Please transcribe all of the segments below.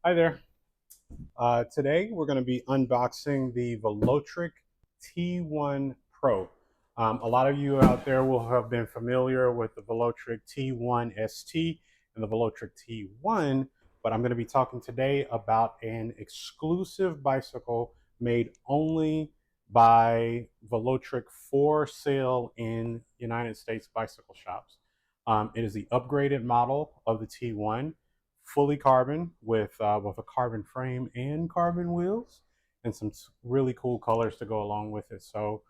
Hi there. Today we're going to be unboxing the Velotric T1 Pro. A lot of you out there will have been familiar with the Velotric T1 ST and the Velotric T1, but I'm going to be talking today about an exclusive bicycle made only by Velotric for sale in United States bicycle shops. It is the upgraded model of the T1, fully carbon with a carbon frame and carbon wheels, and some really cool colors to go along with it. So,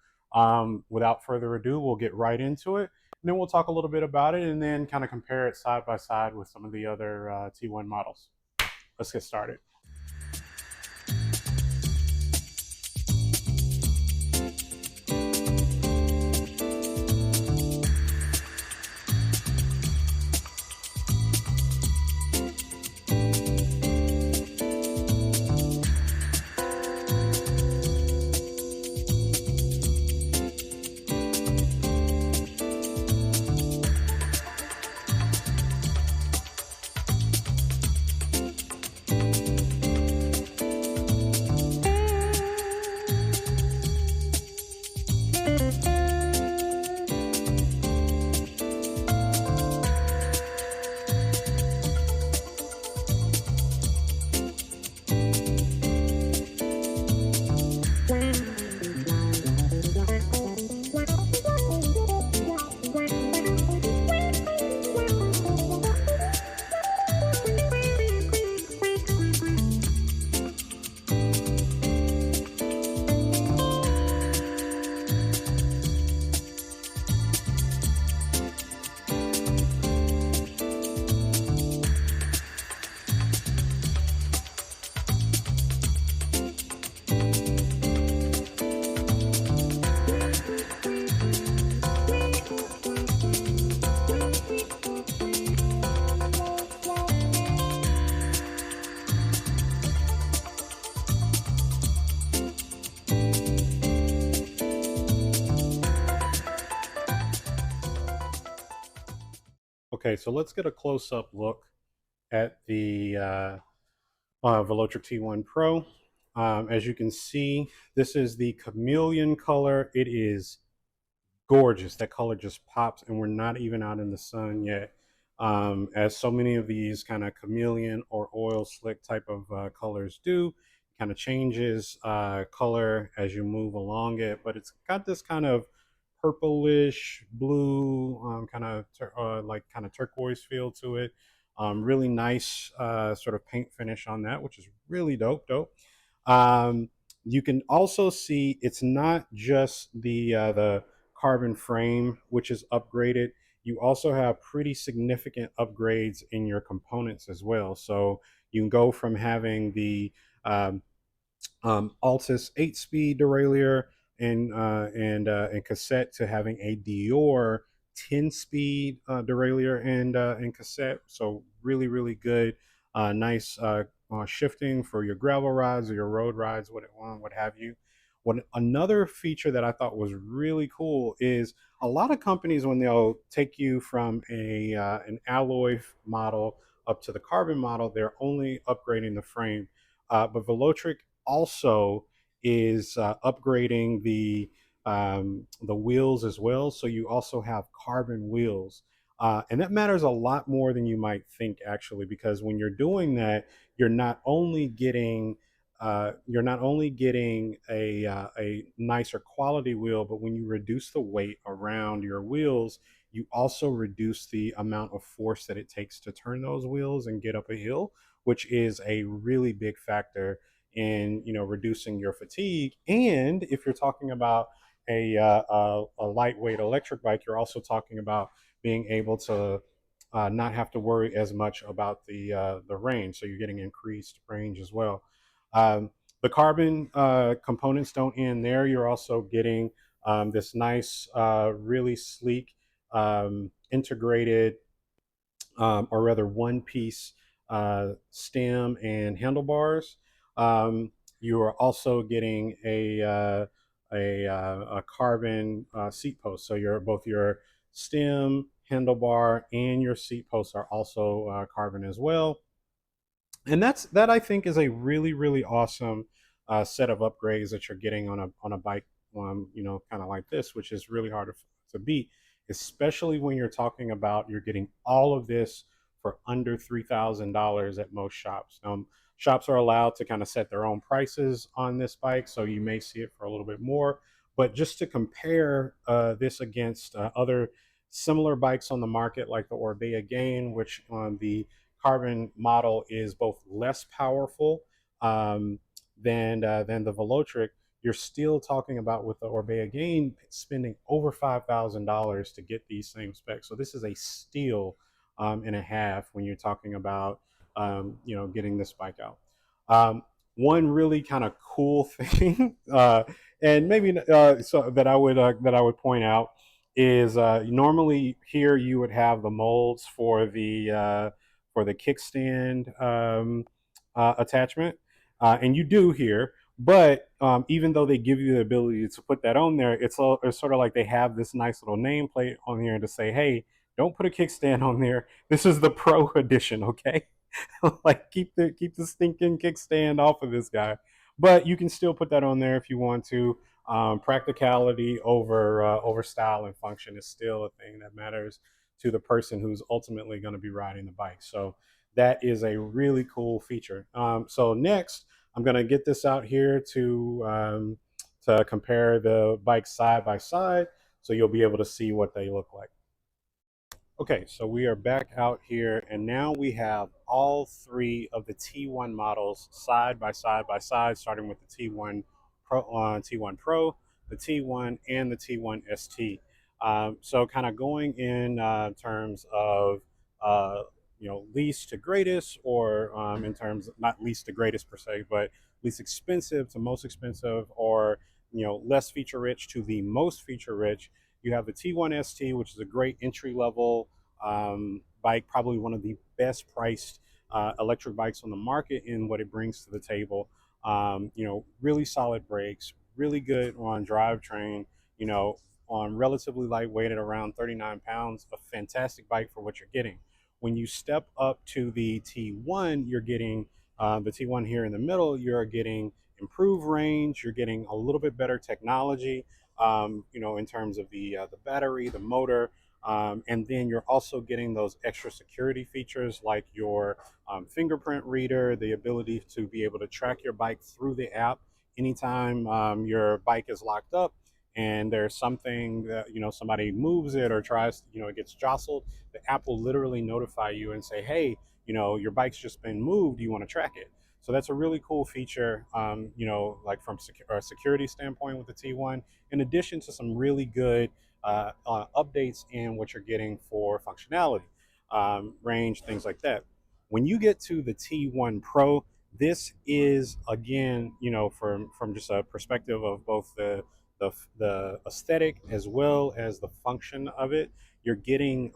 without further ado, we'll get right into it, and then we'll talk a little bit about it, and then kind of compare it side by side with some of the other T1 models. Let's get started. Okay, so let's get a close-up look at the Velotric T1 Pro. As you can see, this is the chameleon color. It is gorgeous. That color just pops, and we're not even out in the sun yet. As so many of these kind of chameleon or oil slick type of colors do, kind of changes color as you move along it, but it's got this kind of purplish blue, like kind of turquoise feel to it. Really nice sort of paint finish on that, which is really dope. Um, you can also see it's not just the carbon frame, which is upgraded. You also have pretty significant upgrades in your components as well. So you can go from having the um, Altus 8-speed derailleur and cassette to having a Dior 10-speed derailleur and cassette. So really good, nice shifting for your gravel rides or your road rides, what have you. What another feature that I thought was really cool is a lot of companies, when they'll take you from a an alloy model up to the carbon model, they're only upgrading the frame. But Velotric also is upgrading the wheels as well. So you also have carbon wheels. And that matters a lot more than you might think, actually, because when you're doing that, you're not only getting a nicer quality wheel, but when you reduce the weight around your wheels, you also reduce the amount of force that it takes to turn those wheels and get up a hill, which is a really big factor in reducing your fatigue. And if you're talking about a lightweight electric bike, you're also talking about being able to not have to worry as much about the range. So you're getting increased range as well. Um, the carbon components don't end there. You're also getting this nice, really sleek, integrated, or rather one piece stem and handlebars. You are also getting a carbon seat post. So both your stem, handlebar, and your seat posts are also carbon as well. And that I think is a really awesome set of upgrades that you're getting on a bike, kind of like this, which is really hard to beat, especially when you're talking about you're getting all of this for under $3,000 at most shops. Shops are allowed to kind of set their own prices on this bike, so you may see it for a little bit more. But just to compare this against other similar bikes on the market, like the Orbea Gain, which on the carbon model is both less powerful um, than the Velotric, you're still talking about with the Orbea Gain spending over $5,000 to get these same specs. So this is a steal and a half when you're talking about getting this bike out. Um, One really kind of cool thing, and maybe so that I would point out is normally here you would have the molds for the kickstand attachment, and you do here. But even though they give you the ability to put that on there, it's sort of like they have this nice little nameplate on here to say, "Hey, don't put a kickstand on there. This is the Pro Edition, okay? Like keep the stinking kickstand off of this guy." But you can still put that on there if you want to. Practicality over style and function is still a thing that matters to the person who's ultimately going to be riding the bike. So that is a really cool feature. So next, I'm going to get this out here to compare the bikes side by side, so you'll be able to see what they look like. Okay, so we are back out here, and now we have all three of the T1 models side by side by side, starting with the T1 Pro, the T1, and the T1 ST. So, kind of going in terms of uh, least to greatest, or in terms of not least to greatest per se, but least expensive to most expensive, or less feature rich to the most feature rich. You have the T1 ST, which is a great entry level bike, probably one of the best priced electric bikes on the market in what it brings to the table. Really solid brakes, really good on drivetrain, you know, on relatively lightweight at around 39 pounds, a fantastic bike for what you're getting. When you step up to the T1, you're getting the T1 here in the middle, you're getting improved range, you're getting a little bit better technology, in terms of the battery, the motor, and then you're also getting those extra security features like your fingerprint reader, the ability to be able to track your bike through the app anytime your bike is locked up and there's something that somebody moves it or tries, it gets jostled. The app will literally notify you and say, hey, your bike's just been moved, do you want to track it? So that's a really cool feature, like from a security standpoint with the T1, in addition to some really good updates in what you're getting for functionality, range, things like that. When you get to the T1 Pro, this is again, from just a perspective of both the aesthetic as well as the function of it. You're getting,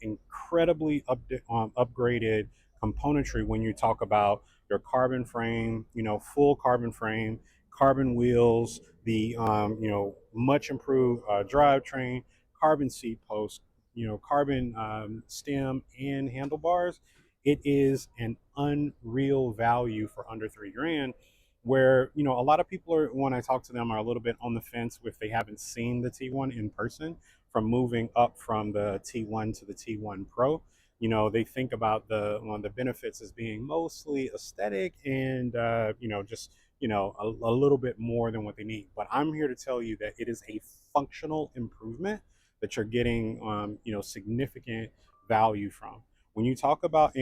incredibly upgraded componentry when you talk about your carbon frame, full carbon frame, carbon wheels, the much improved drivetrain, carbon seat post, carbon stem and handlebars. It is an unreal value for under 3 grand. Where a lot of people are, when I talk to them, are a little bit on the fence if they haven't seen the T1 in person from moving up from the T1 to the T1 Pro. They think about the one of the benefits as being mostly aesthetic and just a little bit more than what they need. But I'm here to tell you that it is a functional improvement that you're getting, significant value from. When you talk about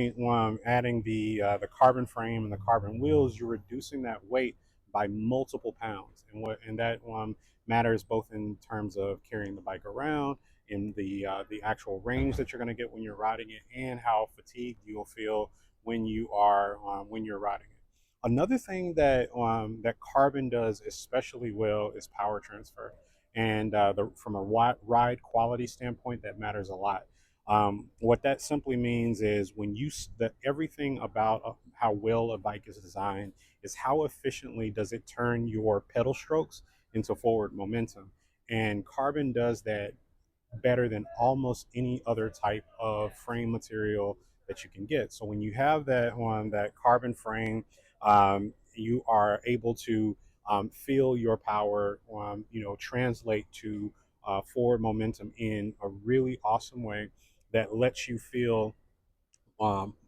adding the carbon frame and the carbon wheels, you're reducing that weight by multiple pounds, and that matters both in terms of carrying the bike around, in the actual range that you're going to get when you're riding it, and how fatigued you'll feel when you're riding it. Another thing that carbon does especially well is power transfer, and from a ride quality standpoint, that matters a lot. What that simply means is that everything about how well a bike is designed is how efficiently does it turn your pedal strokes into forward momentum, and carbon does that better than almost any other type of frame material that you can get. So when you have that on that carbon frame, you are able to feel your power, translate to forward momentum in a really awesome way that lets you feel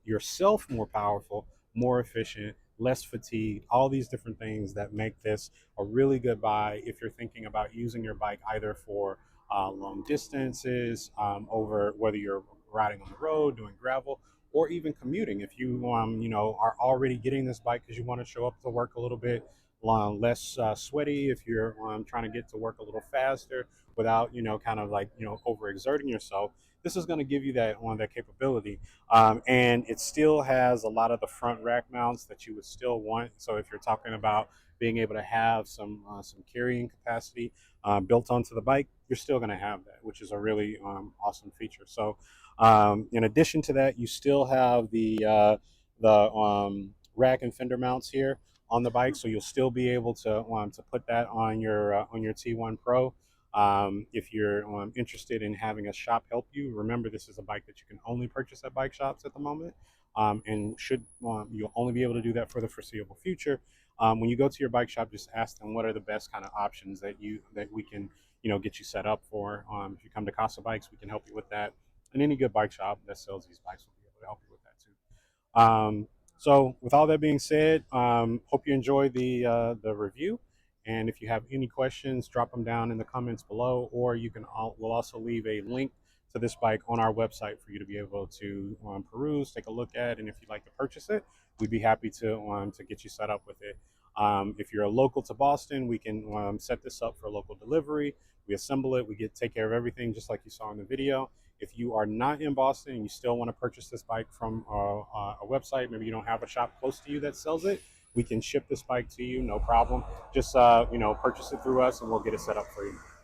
yourself more powerful, more efficient, less fatigued, all these different things that make this a really good buy if you're thinking about using your bike either for long distances, over whether you're riding on the road, doing gravel, or even commuting. If you are already getting this bike because you want to show up to work a little bit less sweaty, if you're trying to get to work a little faster without kind of like overexerting yourself, this is going to give you that capability. And it still has a lot of the front rack mounts that you would still want. So if you're talking about being able to have some carrying capacity built onto the bike, you're still going to have that, which is a really awesome feature. So in addition to that, you still have the rack and fender mounts here on the bike, so you'll still be able to put that on your T1 Pro. If you're interested in having a shop help you, remember this is a bike that you can only purchase at bike shops at the moment, and should you'll only be able to do that for the foreseeable future. When you go to your bike shop, just ask them what are the best kind of options that we can get you set up for. If you come to Casa Bikes, we can help you with that, and any good bike shop that sells these bikes will be able to help you with that too. So with all that being said, hope you enjoy the review. And if you have any questions, drop them down in the comments below, or we'll also leave a link to this bike on our website for you to be able to peruse, take a look at, and if you'd like to purchase it, we'd be happy to get you set up with it. If you're local to Boston, we can set this up for local delivery. We assemble it, we take care of everything just like you saw in the video. If you are not in Boston and you still want to purchase this bike from a website, maybe you don't have a shop close to you that sells it, we can ship this bike to you, no problem. Just purchase it through us, and we'll get it set up for you.